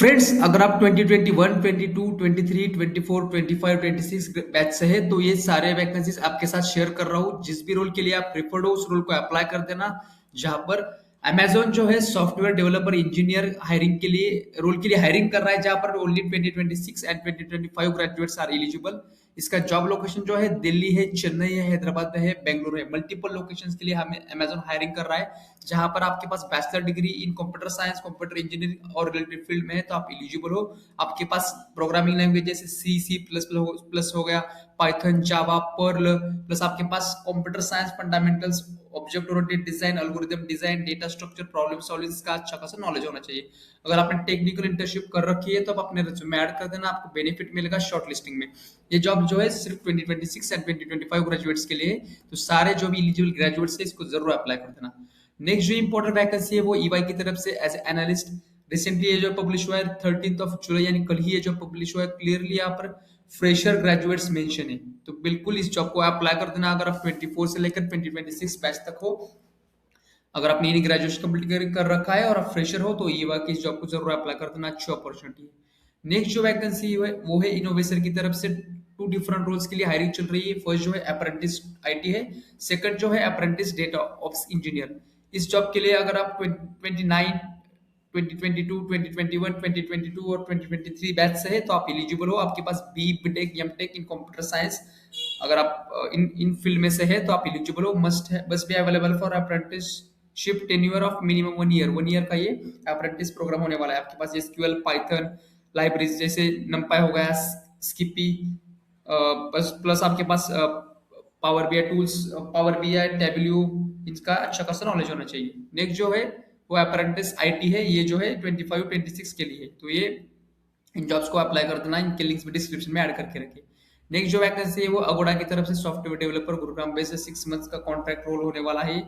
Friends, अगर आप 2021, 22, 23, 24, 25, 26 batch से है तो ये सारे वैकेंसीज आपके साथ शेयर कर रहा हूँ। जिस भी रोल के लिए आप प्रिफर्ड हो उस रोल को अप्लाई कर देना। जहां पर अमेजोन जो है सॉफ्टवेयर डेवलपर इंजीनियर हायरिंग के लिए रोल के लिए हायरिंग कर रहा है, जहां पर only 2026 and 2025 graduates are eligible. इसका जॉब लोकेशन जो है दिल्ली है, चेन्नई है, हैदराबाद में है, बेंगलुरु है। मल्टीपल लोकेशंस के लिए हमें अमेजोन हायरिंग कर रहा है। जहां पर आपके पास bachelor degree in computer science, computer engineering और रिलेटेड फील्ड में है तो आप एलिजिबल हो। आपके पास प्रोग्रामिंग लैंग्वेज जैसे सी प्लस प्लस हो गया, पाइथन, जावा, पर्ल, प्लस आपके पास computer science fundamentals, object oriented design, algorithm design, data structure, problem solving का अच्छा खासा नॉलेज होना चाहिए। अगर आपने टेक्निकल इंटर्नशिप कर रखी है तो आप अपने रिज्यूमे ऐड कर देना, आपको बेनिफिट मिलेगा शॉर्ट लिस्टिंग में। ये जॉब जो है सिर्फ 2026 एंड 2025 ग्रेजुएट्स के लिए है, तो सारे जो भी एलिजिबल ग्रेजुएट्स है इसको जरूर अप्लाई कर देना। नेक्स्ट जो इंपॉर्टेंट वैकेंसी है वो ईवाई की तरफ से एज एनालिस्ट रिसेंटली ये जो पब्लिश हुआ है 13 जुलाई यानी कल ही ये जो पब्लिश हुआ है, क्लियरली यहाँ पर फ्रेशर ग्रेजुएट्स मेंशन है। तो बिल्कुल इस जॉब को अप्लाई कर देना अगर आप 24 से लेकर 2026 बैच तक हो। अगर आपने यही ग्रेजुएशन कंप्लीट कर रखा है और आप फ्रेशर हो तो ईवा की इस जॉब को जरूर अप्लाई कर देना, अच्छी अपॉर्चुनिटी है। नेक्स्ट जो वैकेंसी है वो है इनोवेशन की तरफ से। टू डिफरेंट रोल्स के लिए हायरिंग चल रही है। फर्स्ट जो है अप्रेंटिस आईटी है, सेकंड जो है अप्रेंटिस डेटा ऑप्स इंजीनियर। इस जॉब के लिए अगर आप 29, 2022, 2021, 2022 और 2023 बैच से है तो आप एलिजिबल हो। आपके पास B BTech MTech in computer science अगर आप इन इन फील्ड में से है तो आप एलिजिबल हो। मस्ट है बस भी available for apprenticeship tenure of minimum 1 year का ये अप्रेंटिस प्रोग्राम होने वाला है। आपके पास एसक्यूएल, पाइथन लाइब्रेरीज जैसे नंपाई हो गया, स्किपी, बस प्लस आपके पास power BI tools, power BI, Tableau, इनका अच्छा खासा नॉलेज होना चाहिए। नेक्स्ट जो है वो अप्रेंटिस आईटी है, ये जो है 25 26 के लिए है। तो ये इन जॉब्स को अप्लाई कर देना, इनके लिंक्स भी डिस्क्रिप्शन में ऐड करके रखिए। नेक्स्ट जो वैकेंसी है वो अगोडा की तरफ से software developer Gurugram base 6 months का कॉन्ट्रैक्ट रोल होने वाला है।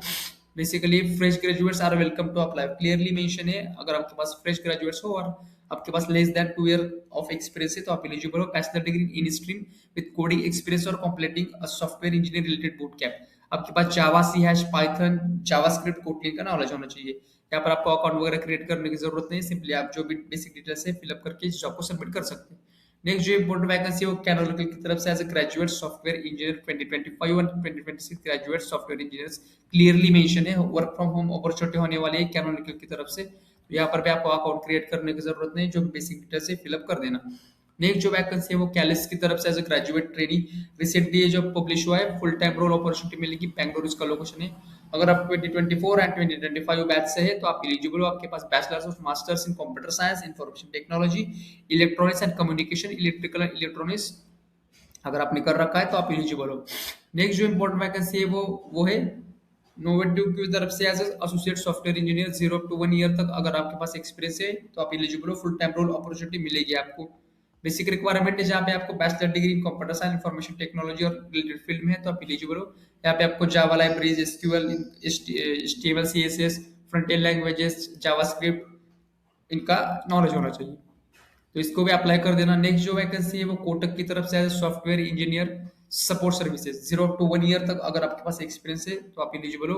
Basically fresh graduates are welcome to apply, clearly mention है। अगर आपके पास फ्रेश ग्रेजुएट्स हो और आपके पास less than 2 year of experience है तो आप एलिजिबल हो। Bachelor degree in stream with coding experience और completing a software engineer related boot camp. आपके पास Java, C hash, Python, JavaScript, Kotlin का नॉलेज होना चाहिए। यहाँ पर आपको अकाउंट वगैरह क्रिएट करने की जरूरत नहीं है, सिंपली आप जो भी बेसिक डिटेल्स है फिलअप करके इस जॉब को सबमिट कर सकते हैं। नेक्स्ट जो इंपोर्टेंट वैकेंसी है वो कैनोनिकल की तरफ से as a graduate software engineer 2025 और 2026 graduate software engineers clearly mention है। वर्क फ्रॉम होम अपॉर्चुनिटी होने वाली है कैनोनिकल की तरफ से। तो यहाँ पर भी आपको अकाउंट क्रिएट करने की जरूरत नहीं, जो बेसिक डिटेल्स है फिलअप कर देना। नेक्स्ट जो वैकेंसी है वो कैलिस की तरफ से as a graduate trainee recently ये जो पब्लिश हुआ है, फुल टाइम रोल अपॉर्चुनिटी मिलेगी, बेंगलुरु इसका लोकेशन है। अगर आप 2024 एंड 2025 बैच से है तो आप एलिजिबल हो। आपके पास bachelors of masters in computer science, information technology, electronics and communication, electrical and electronics अगर आपने कर रखा है तो आप एलिजिबल हो। नेक्स्ट जो इंपॉर्टेंट वैकेंसी है वो है नोवेट्यू की तरफ से as associate software engineer 0 to 1 year तक अगर आपके पास एक्सपीरियंस है तो आप एलिजिबल हो। फुल टाइम रोल अपॉर्चुनिटी मिलेगी आपको। बेसिक रिक्वायरमेंट है जहाँ पे आपको bachelor degree in computer science, information technology और रिलेटेड फील्ड में है तो आप एलिजिबल हो। यहाँ पे आपको Java libraries, SQL, HTML, CSS, front end languages, JavaScript, इनका नॉलेज होना चाहिए। तो इसको भी अप्लाई कर देना। नेक्स्ट जो वैकेंसी है वो कोटक की तरफ से software engineer support services 0 to 1 year तक अगर आपके पास एक्सपीरियंस है तो आप एलिजिबल हो।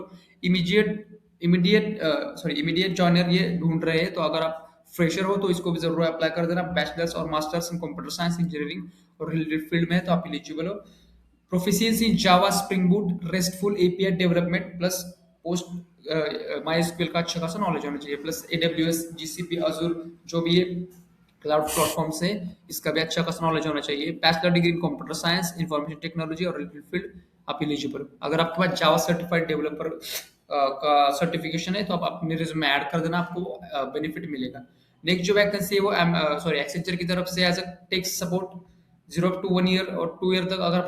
इमीडिएट जॉइनर ये ढूंढ रहे हैं, तो अगर आप फ्रेशर हो तो इसको भी जरूर अप्लाई कर देना। बैचलर्स और masters in computer science, engineering और रिलेटेड फील्ड में है तो आप एलिजिबल हो। Proficiency in Java, Spring Boot, RESTful API development plus post MySQL का अच्छा खासा नॉलेज होना चाहिए, प्लस एडब्ल्यूएस, जीसीपी, अजूर जो भी ये क्लाउड प्लेटफॉर्म से इसका भी अच्छा खासा नॉलेज होना चाहिए। Bachelor degree in computer science, information technology और रिलेटेड फील्ड आप एलिजिबल हो। अगर आपके पास जावा सर्टिफाइड डेवलपर का सर्टिफिकेशन है तो आप अपने रिज्यूमे ऐड कर देना, आपको बेनिफिट मिलेगा। नेक्स्ट जो वैकेंसी है वो एक्सेंचर की तरफ से as a tech support 0 to 1 year और 2 ईयर तक अगर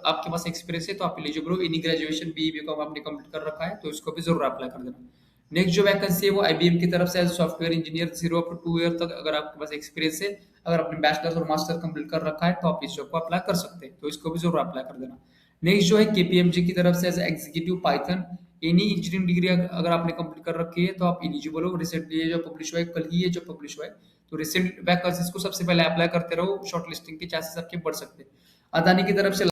आपके पास एक्सपीरियंस है तो आप एलिजिबल हो। एनी ग्रेजुएशन बी बीकॉम आपने कंप्लीट कर रखा है तो इसको भी जरूर अप्लाई कर देना। नेक्स्ट जो वैकेंसी है वो आईबीएम की तरफ से as software engineer 0 to 2 year तक अगर आपके पास एक्सपीरियंस है, अगर आपने बैचलर्स और मास्टर कंप्लीट कर रखा है तो आप इस जॉब को अप्लाई कर सकते हैं, तो इसको भी जरूर अप्लाई कर देना। नेक्स्ट जो है केपीएमजी की तरफ से as executive Python any engineering degree अगर आपने कंप्लीट कर रखी है तो आप एलिजिबल हो। रिसेंटली ये जो पब्लिश हुआ है, कल ही ये जो पब्लिश हुआ है, तो रिसेंट वैकेंसीज को सबसे पहले अप्लाई करते रहो, शॉर्ट लिस्टिंग के चांसेस आपके बढ़ सकते हैं। अदानी की तरफ से